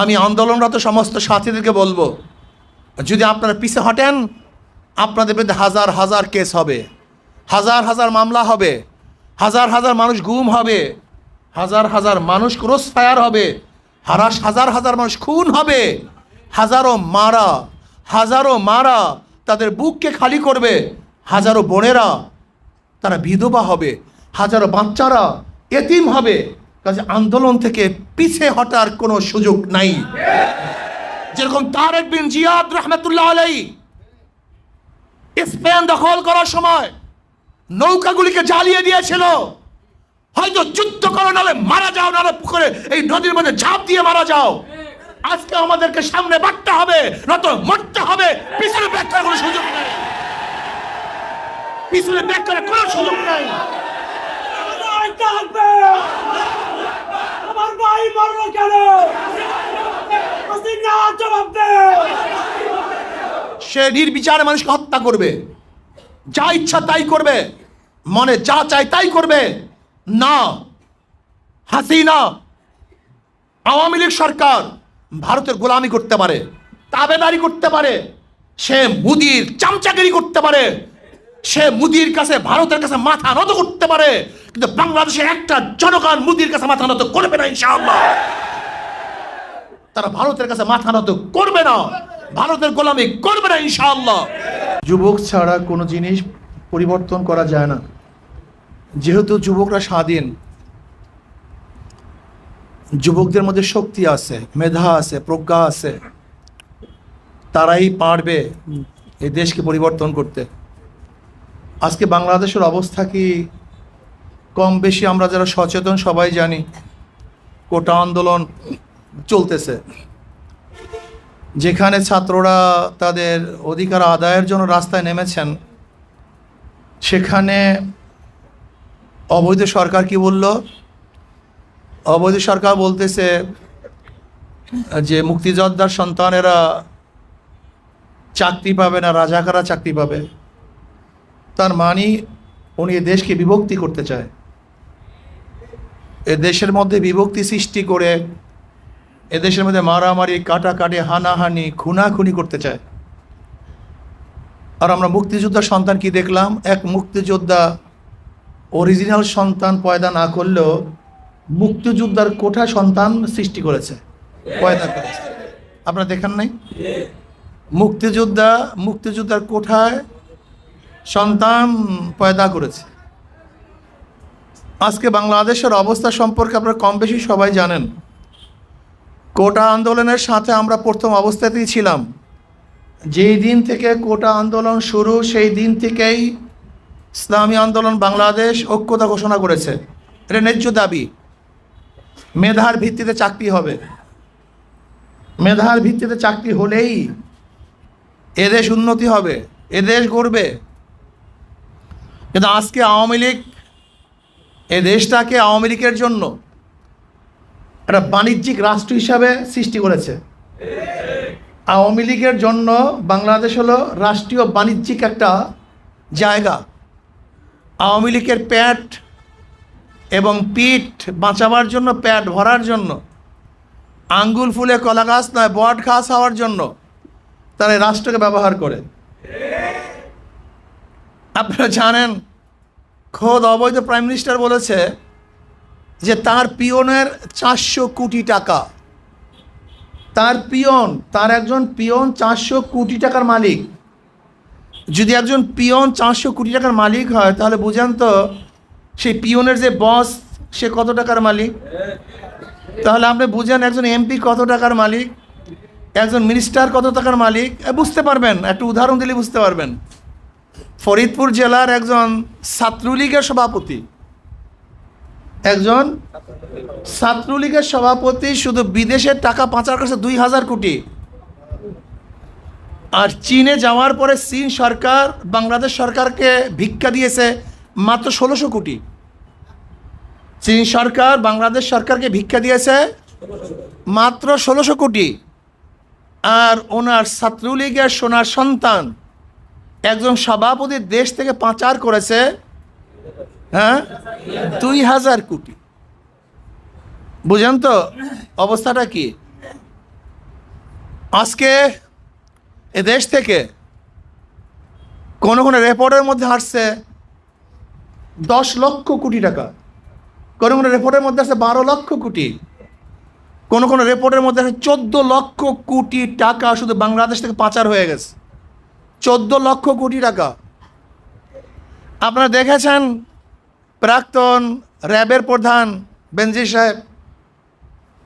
আমি আন্দোলনরত সমস্ত সাথীদেরকে বলবো, যদি আপনারা পিছে হটেন আপনাদের বিরুদ্ধে হাজার হাজার কেস হবে, হাজার হাজার মামলা হবে, হাজার হাজার মানুষ গুম হবে, হাজার হাজার মানুষ ক্রস ফায়ার হবে, হাজার হাজার মানুষ খুন হবে, হাজারো মারা তাদের বুককে খালি করবে, হাজারো বোনেরা তারা বিধবা হবে, হাজারো বাচ্চারা এতিম হবে। কাজে আন্দোলন থেকে পিছে হটার কোনো সুযোগ নাই। যেরকম তারেক বিন জিয়াদ রহমতুল্লাহ আলাইহি স্পেন দখল করার সময় নৌকাগুলিকে জ্বালিয়ে দিয়েছিল, হয়তো যুদ্ধ করো নাহলে মারা যাও, নাহলে পুকুরে এই নদীর মধ্যে ঝাঁপ দিয়ে মারা যাও। আজকে আমাদেরকে সামনে বাড়তে হবে, নয়তো মরতে হবে। পিছনে ব্যাক করার কোনো সুযোগ নাই, পিছনে ব্যাক করার কোনো সুযোগ নাই। আমার ভাই মরলো কেন? জবাব দে। সে নির্বিচারে মানুষকে হত্যা করবে, যা ইচ্ছা তাই করবে, মনে যা চায় তাই করবে। না, হাসিনা আওয়ামী লীগ সরকার ভারতের গোলামি করতে পারে, তাবেদারি করতে পারে, সে মুদির চামচাগিরি করতে পারে, সে মুদির কাছে ভারতের কাছে মাথা নত করতে পারে, কিন্তু বাংলাদেশের একটা জনগণ মুদির কাছে মাথা নত করবে না ইনশাআল্লাহ। তারা ভারতের কাছে মাথা নত করবে না, ভারতের গোলামি করবে না ইনশাআল্লাহ। যুবক ছাড়া কোনো জিনিস পরিবর্তন করা যায় না। যেহেতু যুবকরা স্বাধীন, যুবকদের মধ্যে শক্তি আছে, মেধা আছে, প্রজ্ঞা আছে, তারাই পারবে এই দেশকে পরিবর্তন করতে। আজকে বাংলাদেশের অবস্থা কি কম বেশি আমরা যারা সচেতন সবাই জানি। কোটা আন্দোলন চলতেছে, যেখানে ছাত্ররা তাদের অধিকার আদায়ের জন্য রাস্তায় নেমেছেন, সেখানে অবৈধ সরকার কি বলল? অবৈধ সরকার বলতেছে যে মুক্তিযোদ্ধার সন্তানেরা চাকরি পাবে না, রাজাকাররা চাকরি পাবে। তার মানে উনি এ দেশকে বিভক্তি করতে চায়, এ দেশের মধ্যে বিভক্তি সৃষ্টি করে এদেশের মধ্যে মারামারি, কাটাকাটি, হানাহানি, খুনাখুনি করতে চায়। আর আমরা মুক্তিযোদ্ধার সন্তান কি দেখলাম? এক মুক্তিযোদ্ধা অরিজিনাল সন্তান পয়দা না করলেও মুক্তিযোদ্ধার কোঠা সন্তান সৃষ্টি করেছে, পয়দা করেছে। আপনারা দেখেন নাই? মুক্তিযোদ্ধার কোঠায় সন্তান পয়দা করেছে। আজকে বাংলাদেশের অবস্থা সম্পর্কে আপনারা কম বেশি সবাই জানেন। কোটা আন্দোলনের সাথে আমরা প্রথম অবস্থাতেই ছিলাম। যেই দিন থেকে কোটা আন্দোলন শুরু, সেই দিন থেকেই ইসলামী আন্দোলন বাংলাদেশ ঐক্যতা ঘোষণা করেছে। এটা ন্যায্য দাবি। মেধার ভিত্তিতে চাকরি হবে, মেধার ভিত্তিতে চাকরি হলেই এদেশ উন্নতি হবে, এদেশ গড়বে। কিন্তু আজকে আওয়ামী লীগ এ দেশটাকে আওয়ামী লীগের জন্য একটা বাণিজ্যিক রাষ্ট্র হিসাবে সৃষ্টি করেছে। আওয়ামী লীগের জন্য বাংলাদেশ হলো রাষ্ট্রীয় বাণিজ্যিক একটা জায়গা। আওয়ামী লীগের পেট এবং পিঠ বাঁচাবার জন্য, পেট ভরার জন্য, আঙ্গুল ফুলে কলা গাছ নয় বট গাছ হওয়ার জন্য তারা এই রাষ্ট্রকে ব্যবহার করে। আপনারা জানেন, খোদ অবৈধ প্রাইম মিনিস্টার বলেছে যে তার পিয়নের 400 কোটি টাকা, তার একজন পিয়ন 400 কোটি টাকার মালিক। যদি একজন পিয়ন 400 কোটি টাকার মালিক হয়, তাহলে বুঝেন তো সেই পিয়নের যে বস সে কত টাকার মালিক। তাহলে আপনি বুঝেন একজন এমপি কত টাকার মালিক, একজন মিনিস্টার কত টাকার মালিক। বুঝতে পারবেন, একটু উদাহরণ দিলে বুঝতে পারবেন। ফরিদপুর জেলার একজন ছাত্রলীগের সভাপতি শুধু বিদেশের টাকা পাচার করছে 2000 কোটি। আর চীনে যাওয়ার পরে চীন সরকার বাংলাদেশ সরকারকে ভিক্ষা দিয়েছে মাত্র 1600 কোটি। চীন সরকার বাংলাদেশ সরকারকে ভিক্ষা দিয়েছে মাত্র 1600 কোটি। আর ওনার ছাত্রলীগের সোনার সন্তান একজন সভাপতি দেশ থেকে পাচার করেছে 2000 কোটি। বুঝেন তো অবস্থাটা কি? আজকে এ দেশ থেকে কোনো কোনো রেপোর্টের মধ্যে আসছে 10 লক্ষ কোটি টাকা, কোনো কোনো রেপোর্টের মধ্যে আসছে 12 লক্ষ কোটি, কোনো কোনো রিপোর্টের মধ্যে 14 লক্ষ কোটি টাকা শুধু বাংলাদেশ থেকে পাচার হয়ে গেছে। 14 লক্ষ কোটি টাকা। আপনারা দেখেছেন প্রাক্তন র্যাবের প্রধান বেনজির সাহেব,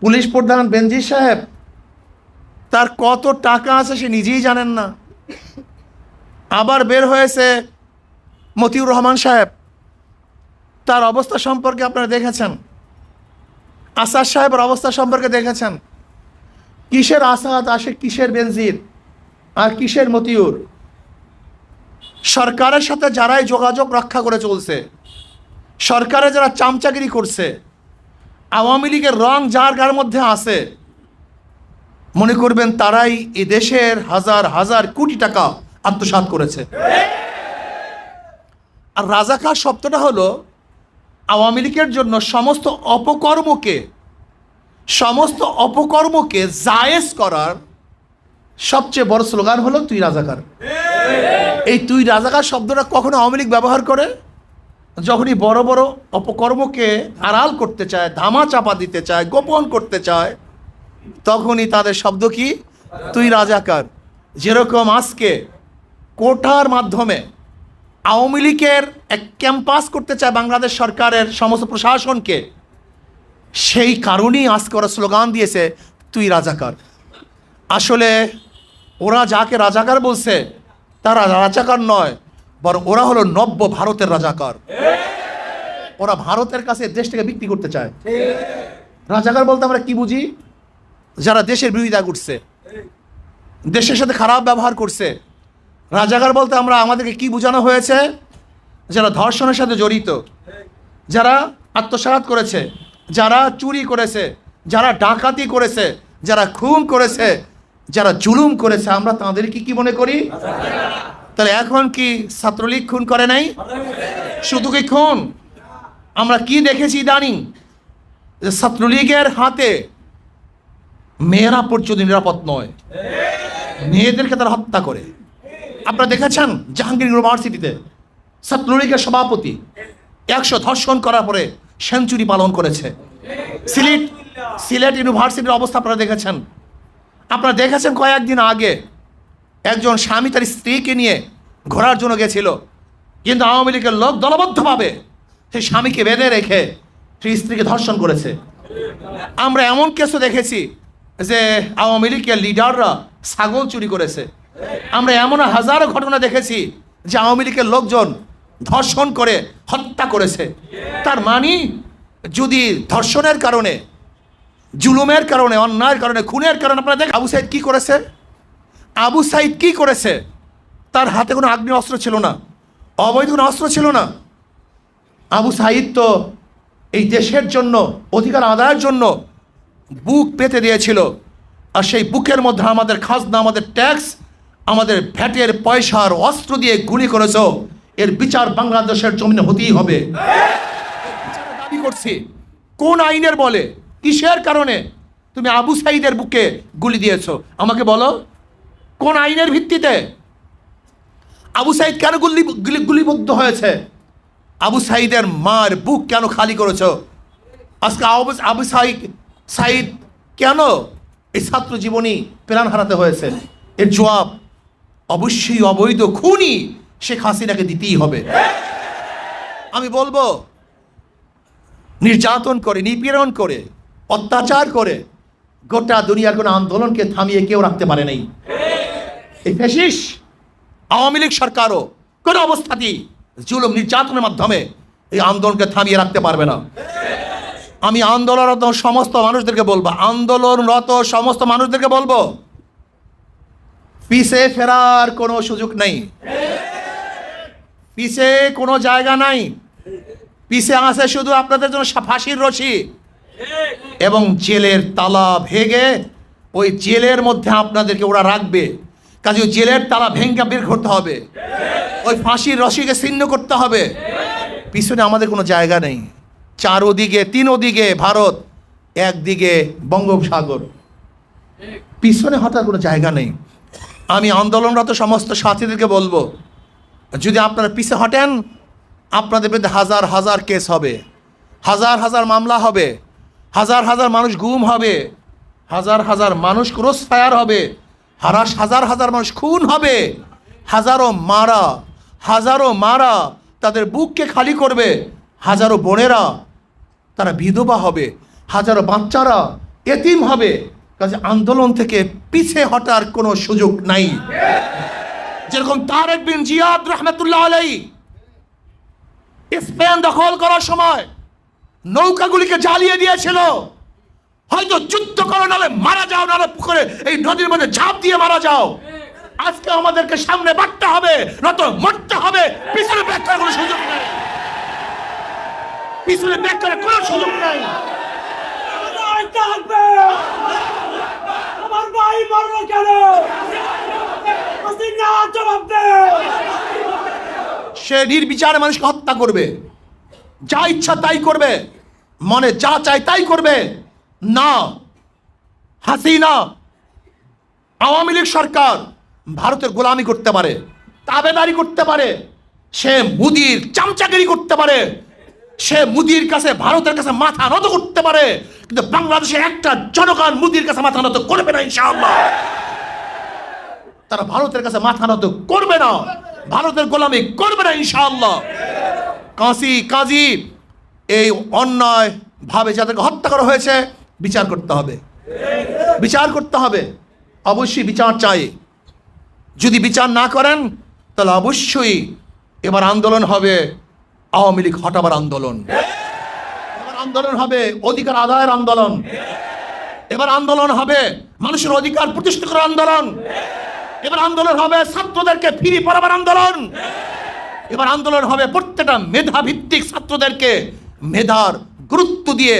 পুলিশ প্রধান বেনজির সাহেব, তার কত টাকা আছে সে নিজেই জানেন না। আবার বের হয়েছে মতিউর রহমান সাহেব, তার অবস্থা সম্পর্কে আপনারা দেখেছেন। আসাদ সাহেবের অবস্থা সম্পর্কে দেখেছেন। কিসের আসাদ আসে, কিসের বেনজির আর কিসের মতিউর। সরকারের সাথে যারাই যোগাযোগ রক্ষা করে চলছে, সরকারে যারা চামচাগিরি করছে, আওয়ামী লীগের রং যার গার মধ্যে আছে, মনে করবেন তারাই এ দেশের হাজার হাজার কোটি টাকা আত্মসাৎ করেছে। আর রাজাকার শব্দটা হলো আওয়ামী লীগের জন্য সমস্ত অপকর্মকে জায়েজ করার সবচেয়ে বড় স্লোগান হলো তুই রাজাকার। এই তুই রাজাকার শব্দটা কখনো আওয়ামী লীগ ব্যবহার করে যখনই বড় বড় অপকর্মকে আড়াল করতে চায়, ধামা চাপা দিতে চায়, গোপন করতে চায়, তখনই তাদের শব্দ কি তুই রাজাকার। যেরকম আজকে কোটার মাধ্যমে আওয়ামী লীগের এক ক্যাম্পাস করতে চায় বাংলাদেশ সরকারের সমস্ত প্রশাসনকে, সেই কারণেই আজকে ওরা স্লোগান দিয়েছে তুই রাজাকার। আসলে ওরা যাকে রাজাকার বলছে তারা রাজাকার নয়, বরং ওরা হলো নব্য ভারতের রাজাকার। ওরা ভারতের কাছে দেশটাকে বিক্রি করতে চায়। রাজাকার বলতে আমরা কি বুঝি? যারা দেশের বিরোধিতা করছে, দেশের সাথে খারাপ ব্যবহার করছে। রাজাকার বলতে আমরা আমাদেরকে কি বোঝানো হয়েছে? যারা ধর্ষণের সাথে জড়িত, যারা আত্মসাৎ করেছে, যারা চুরি করেছে, যারা ডাকাতি করেছে, যারা খুন করেছে, যারা জুলুম করেছে, আমরা তাদেরকে কি মনে করি? তাহলে এখন কি ছাত্রলীগ খুন করে নাই? শুধু কি খুন? আমরা কি দেখেছি ইদানিং? যে ছাত্রলীগের হাতে মেয়েরা পর্যন্ত নিরাপদ নয়, মেয়েদেরকে তারা হত্যা করে। আপনারা দেখেছেন জাহাঙ্গীর ইউনিভার্সিটিতে ছাত্রলীগের সভাপতি 100 ধর্ষণ করার পরে সেঞ্চুরি পালন করেছে। সিলেট ইউনিভার্সিটির অবস্থা আপনারা দেখেছেন। আপনারা দেখেছেন কয়েকদিন আগে একজন স্বামী তার স্ত্রীকে নিয়ে ঘোরার জন্য গেছিল, কিন্তু আওয়ামী লীগের লোক দলবদ্ধভাবে সেই স্বামীকে বেঁধে রেখে সেই স্ত্রীকে ধর্ষণ করেছে। আমরা এমন কিছু দেখেছি যে আওয়ামী লীগের লিডাররা ছাগল চুরি করেছে। আমরা এমন হাজারো ঘটনা দেখেছি যে আওয়ামী লীগের লোকজন ধর্ষণ করে হত্যা করেছে। তার মানে যদি ধর্ষণের কারণে, জুলুমের কারণে, অন্যায়ের কারণে, খুনের কারণে আপনারা দেখেন আবু সাইদ কি করেছে? আবু সাইদ কি করেছে? তার হাতে কোনো আগ্নেয় অস্ত্র ছিল না, অবৈধ কোনো অস্ত্র ছিল না। আবু সাইদ তো এই দেশের জন্য, অধিকার আদায়ের জন্য বুক পেতে দিয়েছিল। আর সেই বুকের মধ্যে আমাদের খাজনা, আমাদের ট্যাক্স, আমাদের ভ্যাটের পয়সার অস্ত্র দিয়ে গুলি করেছ। এর বিচার বাংলাদেশের জমিনে হতেই হবে। দাবি করছি, কোন আইনের বলে, কিসের কারণে তুমি আবু সাইদের বুকে গুলি দিয়েছো? আমাকে বলো, কোন আইনের ভিত্তিতে? আবু সাইদ কেন গুলিবিদ্ধ হয়েছে? আবু সাইদের মার বুক কেন খালি করেছো? আজকে আবু সাইদ কেন এই ছাত্র জীবনী প্রাণ হারাতে হয়েছে? এর জবাব অবশ্যই অবৈধ খুনি শেখ হাসিনাকে দিতেই হবে। আমি বলবো, নির্যাতন করে, নিপীড়ন করে, অত্যাচার করে গোটা দুনিয়ার কোনো আন্দোলনকে থামিয়ে কেউ রাখতে পারে নাই। এই ফ্যাসিস্ট আওয়ামী লীগ সরকারও কোনো অবস্থাতেই জুলুম নির্যাতনের মাধ্যমে এই আন্দোলনকে থামিয়ে রাখতে পারবে না। আমি আন্দোলনরত সমস্ত মানুষদেরকে বলবো, আন্দোলনরত সমস্ত মানুষদেরকে বলবো, পিছে ফেরার কোনো সুযোগ নেই, পিছে কোনো জায়গা নাই। পিছে আছে শুধু আপনাদের জন্য ফাঁসির রশি এবং জেলের তালা ভেঙে ওই জেলের মধ্যে আপনাদেরকে ওরা রাখবে। কাজে ওই জেলের তালা ভেঙে বের করতে হবে, ওই ফাঁসির রশিকে ছিন্ন করতে হবে। পিছনে আমাদের কোনো জায়গা নেই। চারোদিকে, তিনোদিকে ভারত, একদিকে বঙ্গোপসাগর। পিছনে হঠাৎ কোনো জায়গা নেই। আমি আন্দোলনরত সমস্ত সাথীদেরকে বলবো, যদি আপনারা পিছে হটেন, আপনাদের বিরুদ্ধে হাজার হাজার কেস হবে, হাজার হাজার মামলা হবে, হাজার হাজার মানুষ গুম হবে, হাজার হাজার মানুষ ক্রস ফায়ার হবে, হাজার হাজার মানুষ খুন হবে, হাজারো মারা তাদের বুককে খালি করবে, হাজারো বোনেরা তারা বিধবা হবে, হাজারো বাচ্চারা এতিম হবে। কাজে আন্দোলন থেকে পিছে হটার কোনো সুযোগ নাই। যেরকম তারেক বিন জিয়াদ রহমতুল্লাহ আলাইহি স্পেন দখল করার সময় নৌকাগুলিকে জ্বালিয়ে দিয়েছিল, হয়তো যুদ্ধ করো, নাহলে মারা যাও, নাহলে পুকুরে এই নদীর মধ্যে ঝাঁপ দিয়ে মারা যাও। আজকে আমাদেরকে সামনে বাড়তে হবে, নয়তো মরতে হবে। পিছনে ব্যাক করার কোনো সুযোগ নেই, পিছনে ব্যাক করার কোনো সুযোগ নেই। আমার ভাই মরলো কেন? হাসিনা জবাব দে। সে নির্বিচারে মানুষকে হত্যা করবে, যা ইচ্ছা তাই করবে, মনে যা চায় তাই করবে। না, হাসিনা আওয়ামী লীগ সরকার ভারতের গোলামি করতে পারে, তাবেদারি করতে পারে, সে মুদির চামচাগিরি করতে পারে, সে মুদির কাছে, ভারতের কাছে মাথা নত করতে পারে, কিন্তু বাংলাদেশের একটা জনগণ মুদির কাছে মাথা নত করবে না ইনশাআল্লাহ। তারা ভারতের কাছে মাথা নত করবে না, ভারতের গোলামি করবে না ইনশাআল্লাহ। কাজী এই অন্যায় ভাবে যাদেরকে হত্যা করা হয়েছে বিচার করতে হবে, বিচার করতে হবে, অবশ্যই বিচার চাই। যদি বিচার না করেন তাহলে অবশ্যই এবার আন্দোলন হবে আওয়ামী লীগ হটাবার আন্দোলন, এবার আন্দোলন হবে অধিকার আদায়ের আন্দোলন, এবার আন্দোলন হবে মানুষের অধিকার প্রতিষ্ঠা করার আন্দোলন, এবার আন্দোলন হবে ছাত্রদেরকে ফিরে পড়াবার আন্দোলন, এবার আন্দোলন হবে প্রত্যেকটা মেধা ভিত্তিক ছাত্রদেরকে মেধার গুরুত্ব দিয়ে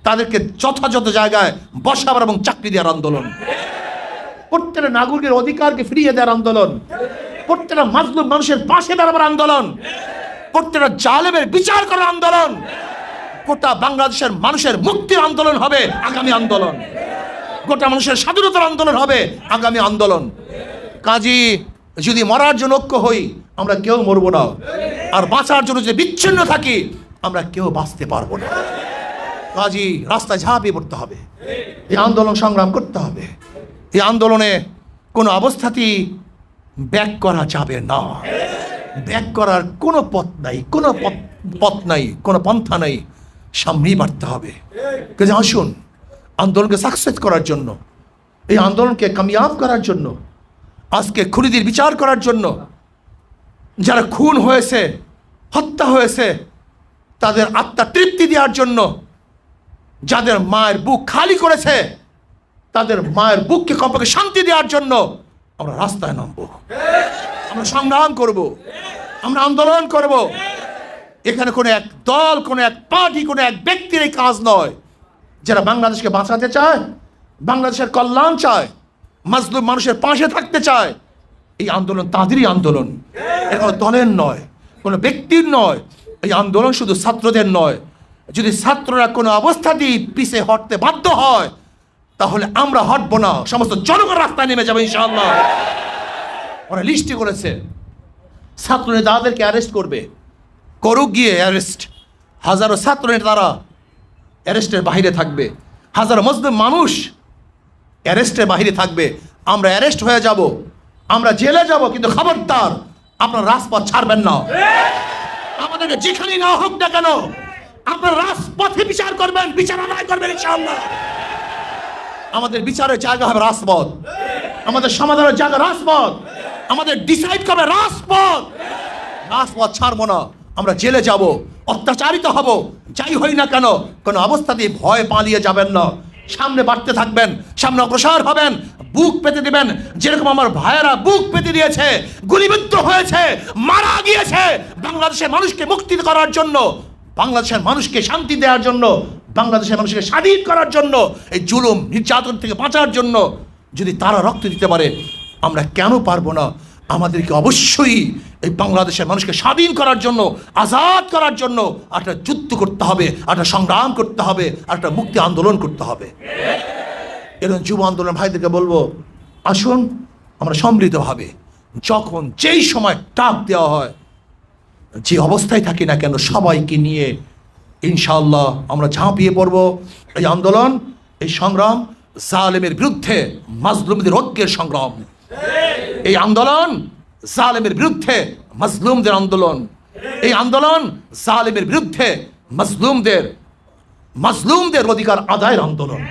তাদেরকে যথাযথ জায়গায় বসাবার এবং চাকরি দেওয়ার আন্দোলন, প্রত্যেকটা নাগরিকের অধিকারকে ফিরিয়ে দেওয়ার আন্দোলন, প্রত্যেকটা মাজলুম মানুষের পাশে দাঁড়াবার আন্দোলন, প্রত্যেকটা জালেমের বিচার করার আন্দোলন, গোটা বাংলাদেশের মানুষের মুক্তির আন্দোলন হবে আগামী আন্দোলন, গোটা মানুষের স্বাধীনতার আন্দোলন হবে আগামী আন্দোলন। কাজী যদি মরার জন্য ঐক্য হই আমরা কেউ মরব না, আর বাঁচার জন্য যদি বিচ্ছিন্ন থাকি আমরা কেউ বাঁচতে পারবো না। কাজী রাস্তায় ঝাঁপিয়ে পড়তে হবে, এই আন্দোলন সংগ্রাম করতে হবে। এই আন্দোলনে কোনো অবস্থাতেই ব্যাক করা যাবে না, ব্যাক করার কোনো পথ নাই, কোনো পথ নাই, কোনো পন্থা নাই, সামনেই বাড়তে হবে। কাজে আসুন আন্দোলনকে সাকসেস করার জন্য, এই আন্দোলনকে কামিয়াব করার জন্য, আজকে খুনিদের বিচার করার জন্য, যারা খুন হয়েছে, হত্যা হয়েছে তাদের আত্মা তৃপ্তি দেওয়ার জন্য, যাদের মায়ের বুক খালি করেছে তাদের মায়ের বুককে কমপক্ষে শান্তি দেওয়ার জন্য আমরা রাস্তায় নামবো, আমরা সংগ্রাম করব, আমরা আন্দোলন করব। এখানে কোনো এক দল, কোনো এক পার্টি, কোনো এক ব্যক্তির এই কাজ নয়। যারা বাংলাদেশকে বাঁচাতে চায়, বাংলাদেশের কল্যাণ চায়, মাজলুম মানুষের পাশে থাকতে চায়, এই আন্দোলন তাদেরই আন্দোলন, এর কোনো দলের নয়, কোনো ব্যক্তির নয়। এই আন্দোলন শুধু ছাত্রদের নয়। যদি ছাত্ররা কোনো অবস্থাতেই পিছে হটতে বাধ্য হয় তাহলে আমরা হটবো না, সমস্ত জনগণ রাস্তায় নেমে যাবে ইনশাআল্লাহ। ওরা লিস্টে করেছে ছাত্র নেতাদেরকে অ্যারেস্ট করবে, করুক গিয়ে অ্যারেস্ট। হাজারো ছাত্র নেতা তারা অ্যারেস্টের বাইরে থাকবে, হাজারো মুসলিম মানুষ অ্যারেস্টের বাইরে থাকবে। আমরা অ্যারেস্ট হয়ে যাব, আমরা জেলে যাব, কিন্তু খবরদার আপনার রাজপথ ছাড়বেন না। আমাদেরকে যেখানেই না হোক না কেন আপনার রাজপথে বিচার করবেন, বিচার আদায় করবেন ইনশাআল্লাহ। আমাদের বিচারের জায়গা হবে রাজপথ, আমাদের সমাধানের জায়গা রাজপথ, আমাদের ডিসাইড করবে রাজপথ। রাজপথ ছাড়বো না, আমরা জেলে যাব, অত্যাচারিত হব, যাই হই না কেন কোনো অবস্থাতেই ভয় পালিয়ে যাবেন না, সামনে বাড়তে থাকবেন, সামনে অগ্রসর হবেন, বুক পেতে দিবেন। যেরকম আমার ভাইয়েরা বুক পেতে দিয়েছে, গুলিবিদ্ধ হয়েছে, মারা গিয়েছে বাংলাদেশের মানুষকে মুক্তি করার জন্য, বাংলাদেশের মানুষকে শান্তি দেওয়ার জন্য, বাংলাদেশের মানুষকে স্বাধীন করার জন্য, এই জুলুম নির্যাতন থেকে বাঁচার জন্য যদি তারা রক্ত দিতে পারে আমরা কেন পারবো না? আমাদেরকে অবশ্যই এই বাংলাদেশের মানুষকে স্বাধীন করার জন্য, আজাদ করার জন্য একটা যুদ্ধ করতে হবে, একটা সংগ্রাম করতে হবে, একটা মুক্তি আন্দোলন করতে হবে। এরকম যুব আন্দোলন ভাইদেরকে বলবো, আসুন আমরা সম্মিলিতভাবে যখন যেই সময় ডাক দেওয়া হয়, যে অবস্থায় থাকি না কেন, সবাইকে নিয়ে ইনশাআল্লাহ আমরা ঝাঁপিয়ে পড়ব এই আন্দোলন, এই সংগ্রাম, জালেমের বিরুদ্ধে মাজলুমদের ঐক্যের সংগ্রাম। এই আন্দোলন জালেমের বিরুদ্ধে মাজলুমদের আন্দোলন। এই আন্দোলন জালেমের বিরুদ্ধে মাজলুমদের অধিকার আদায়ের আন্দোলন।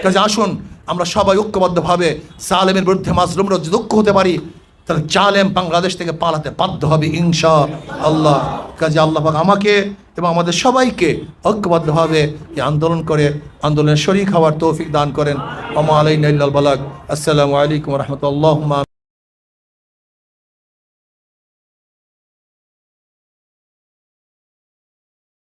কাজে আসুন আমরা সবাই ঐক্যবদ্ধভাবে জালেমের বিরুদ্ধে মাজলুমরা যদি ঐক্য হতে পারি, তাহলে জালেম বাংলাদেশ থেকে পালাতে বাধ্য হবে ইনশাআল্লাহ। কাজে আল্লাহ পাক আমাকে এবং আমাদের সবাইকে ঐক্যবদ্ধভাবে এই আন্দোলন করে আন্দোলনের শরীক হওয়ার তৌফিক দান করেন। ওয়া মা আলাইনা ইল্লাল বালাগ। আসসালামু আলাইকুম ওয়া রাহমাতুল্লাহ।